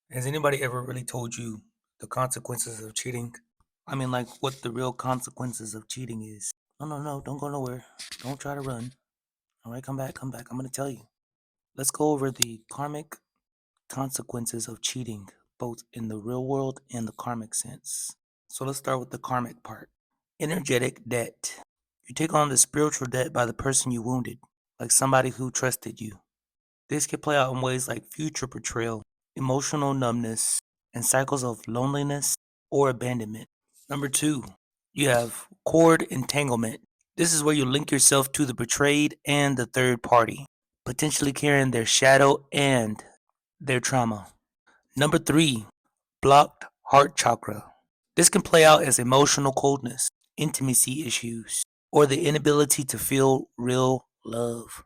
Has anybody ever really told you the consequences of cheating? I mean, like what the real consequences of cheating is. No, no, no, don't go nowhere. Don't try to run. All right, come back, come back. I'm going to tell you. Let's go over the karmic consequences of cheating, both in the real world and the karmic sense. So let's start with the karmic part. Energetic debt. You take on the spiritual debt by the person you wounded, like somebody who trusted you. This can play out in ways like future betrayal, emotional numbness, and cycles of loneliness or abandonment. Number two, you have cord entanglement. This is where you link yourself to the betrayed and the third party, potentially carrying their shadow and their trauma. Number three, blocked heart chakra. This can play out as emotional coldness, intimacy issues, or the inability to feel real love.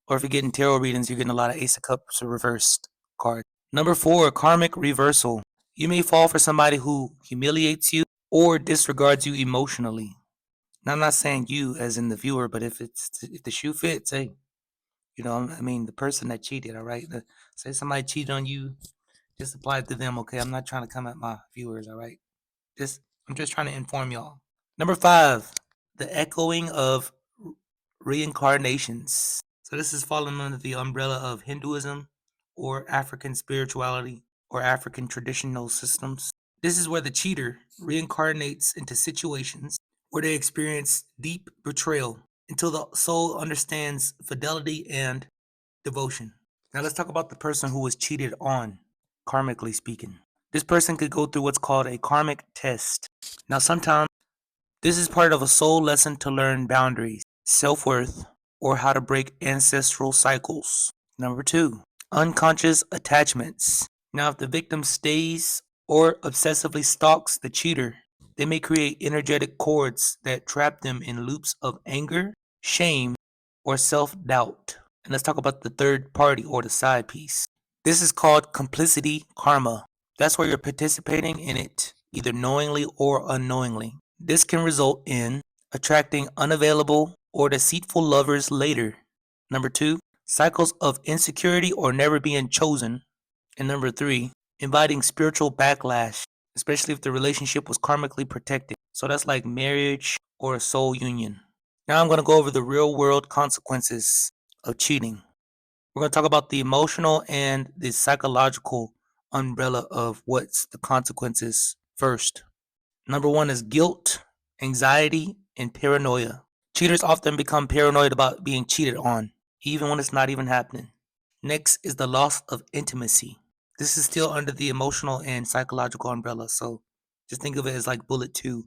Or if you're getting tarot readings, you're getting a lot of Ace of Cups reversed cards. Number four, karmic reversal. You may fall for somebody who humiliates you or disregards you emotionally. Now, I'm not saying you as in the viewer, but if the shoe fits, hey, I mean, the person that cheated, all right? Say somebody cheated on you, just apply it to them, okay? I'm not trying to come at my viewers, all right? I'm just trying to inform y'all. Number five, the echoing of reincarnations. So this is falling under the umbrella of Hinduism or African spirituality or African traditional systems. This is where the cheater reincarnates into situations where they experience deep betrayal until the soul understands fidelity and devotion. Now let's talk about the person who was cheated on, karmically speaking. This person could go through what's called a karmic test. Now sometimes this is part of a soul lesson to learn boundaries, self-worth, or how to break ancestral cycles. Number two, unconscious attachments. Now, if the victim stays or obsessively stalks the cheater, they may create energetic cords that trap them in loops of anger, shame, or self-doubt. And let's talk about the third party or the side piece. This is called complicity karma. That's where you're participating in it, either knowingly or unknowingly. This can result in attracting unavailable or deceitful lovers later. Number two, cycles of insecurity or never being chosen. And number three, inviting spiritual backlash, especially if the relationship was karmically protected. So that's like marriage or a soul union. Now I'm going to go over the real world consequences of cheating. We're going to talk about the emotional and the psychological umbrella of what's the consequences first. Number one is guilt, anxiety, and paranoia. Cheaters often become paranoid about being cheated on, even when it's not even happening. Next is the loss of intimacy. This is still under the emotional and psychological umbrella, so just think of it as like bullet two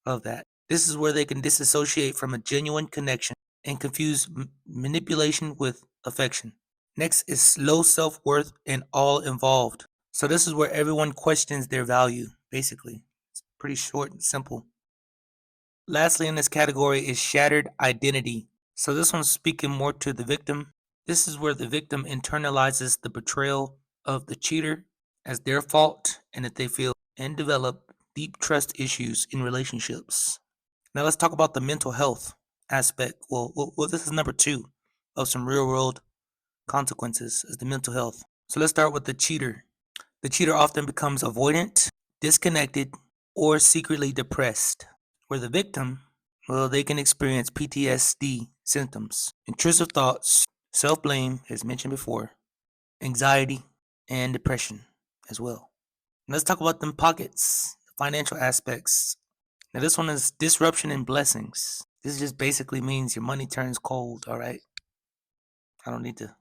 of that. This is where they can disassociate from a genuine connection and confuse manipulation with affection. Next is low self worth and all involved. So, this is where everyone questions their value, basically. It's pretty short and simple. Lastly, in this category is shattered identity. So, this one's speaking more to the victim. This is where the victim internalizes the betrayal of the cheater as their fault and that they feel and develop deep trust issues in relationships. Now, let's talk about the mental health aspect. Well, this is number two of some real world consequences is the mental health. So let's start with the cheater. The cheater often becomes avoidant, disconnected, or secretly depressed. Where the victim, well, they can experience PTSD symptoms, intrusive thoughts, self blame, as mentioned before, anxiety, and depression as well. And let's talk about them pockets, the financial aspects. Now, this one is disruption and blessings. This just basically means your money turns cold, all right? I don't need to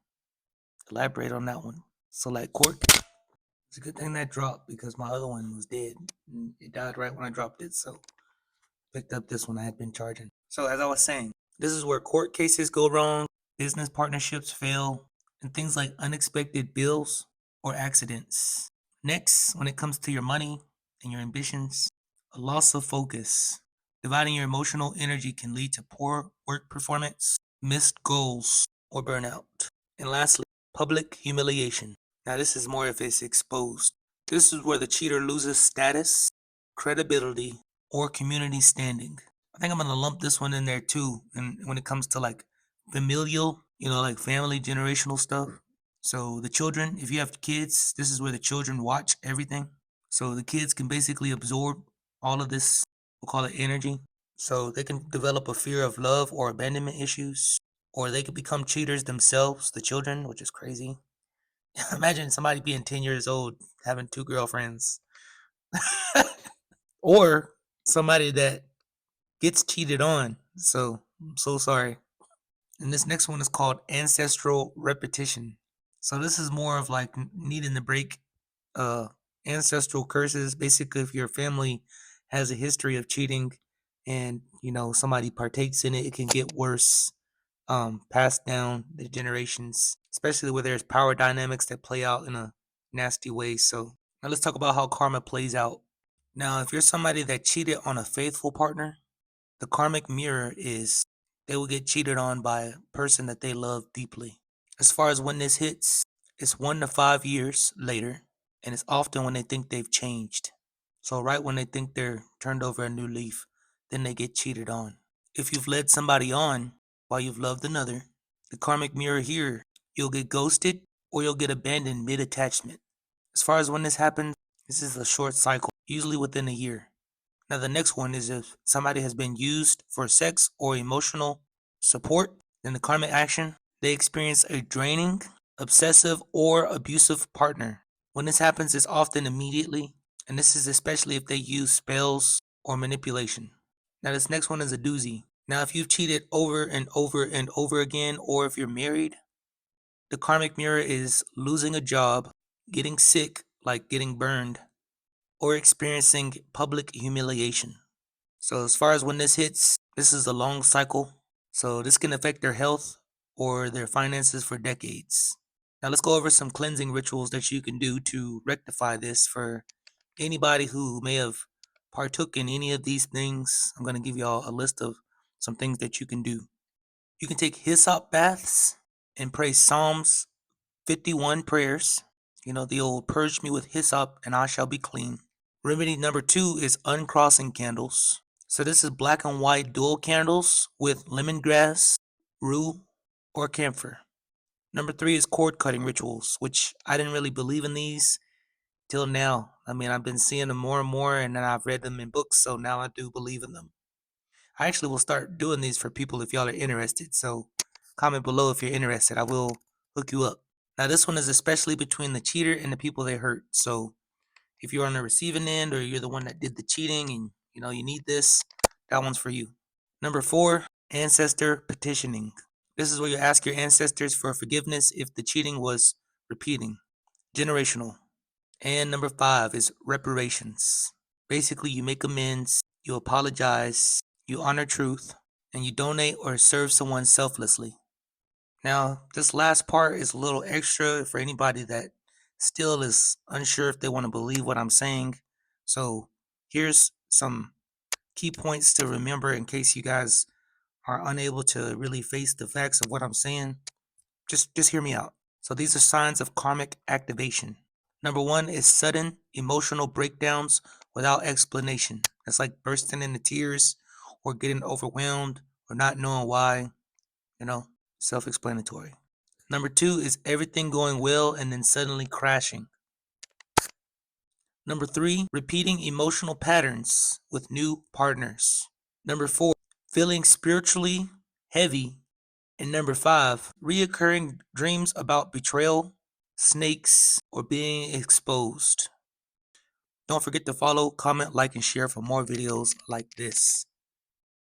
elaborate on that one. So, like court, it's a good thing that dropped because my other one was dead. It died right when I dropped it, so picked up this one I had been charging. So, as I was saying, this is where court cases go wrong, business partnerships fail, and things like unexpected bills or accidents. Next, when it comes to your money and your ambitions, a loss of focus. Dividing your emotional energy can lead to poor work performance, missed goals, or burnout. And lastly, public humiliation. Now, this is more if it's exposed. This is where the cheater loses status, credibility, or community standing. I think I'm going to lump this one in there too. And when it comes to like familial, like family generational stuff. So the children, if you have kids, this is where the children watch everything. So the kids can basically absorb all of this, we'll call it energy. So they can develop a fear of love or abandonment issues, or they could become cheaters themselves, the children, which is crazy. Imagine somebody being 10 years old having two girlfriends, or somebody that gets cheated on. So I'm so sorry. And this next one is called ancestral repetition. So this is more of like needing to break uh ancestral curses. Basically, if your family has a history of cheating and somebody partakes in it, it can get worse, passed down the generations, especially where there's power dynamics that play out in a nasty way. So now let's talk about how karma plays out. Now, if you're somebody that cheated on a faithful partner, the karmic mirror is they will get cheated on by a person that they love deeply. As far as when this hits, it's 1 to 5 years later, and it's often when they think they've changed. So, right when they think they're turned over a new leaf, then they get cheated on. If you've led somebody on while you've loved another, the karmic mirror here, you'll get ghosted or you'll get abandoned mid attachment. As far as when this happens, this is a short cycle, usually within a year. Now, the next one is if somebody has been used for sex or emotional support, then the karmic action, they experience a draining, obsessive, or abusive partner. When this happens, it's often immediately, and this is especially if they use spells or manipulation. Now, this next one is a doozy. Now, if you've cheated over and over and over again, or if you're married, the karmic mirror is losing a job, getting sick, like getting burned, or experiencing public humiliation. So, as far as when this hits, this is a long cycle. So, this can affect their health or their finances for decades. Now, let's go over some cleansing rituals that you can do to rectify this for anybody who may have partook in any of these things. I'm going to give y'all a list of some things that you can do. You can take hyssop baths and pray Psalms 51 prayers. The old purge me with hyssop and I shall be clean. Remedy number 2 is uncrossing candles. So this is black and white dual candles with lemongrass, rue, or camphor. Number 3 is cord cutting rituals, which I didn't really believe in these till now. I mean, I've been seeing them more and more, and then I've read them in books, so now I do believe in them. I actually will start doing these for people if y'all are interested. So comment below if you're interested. I will hook you up. Now this one is especially between the cheater and the people they hurt. So if you're on the receiving end or you're the one that did the cheating and you need this, that one's for you. Number 4, ancestor petitioning. This is where you ask your ancestors for forgiveness if the cheating was repeating. Generational. And number 5 is reparations. Basically, you make amends, you apologize, you honor truth, and you donate or serve someone selflessly. Now, this last part is a little extra for anybody that still is unsure if they want to believe what I'm saying. So, here's some key points to remember in case you guys are unable to really face the facts of what I'm saying. Just hear me out. So, these are signs of karmic activation. Number 1 is sudden emotional breakdowns without explanation. It's like bursting into tears or getting overwhelmed or not knowing why, self-explanatory. Number 2 is everything going well and then suddenly crashing. Number 3, repeating emotional patterns with new partners. Number 4, feeling spiritually heavy. And number 5, reoccurring dreams about betrayal, snakes, or being exposed. Don't forget to follow, comment, like, and share for more videos like this.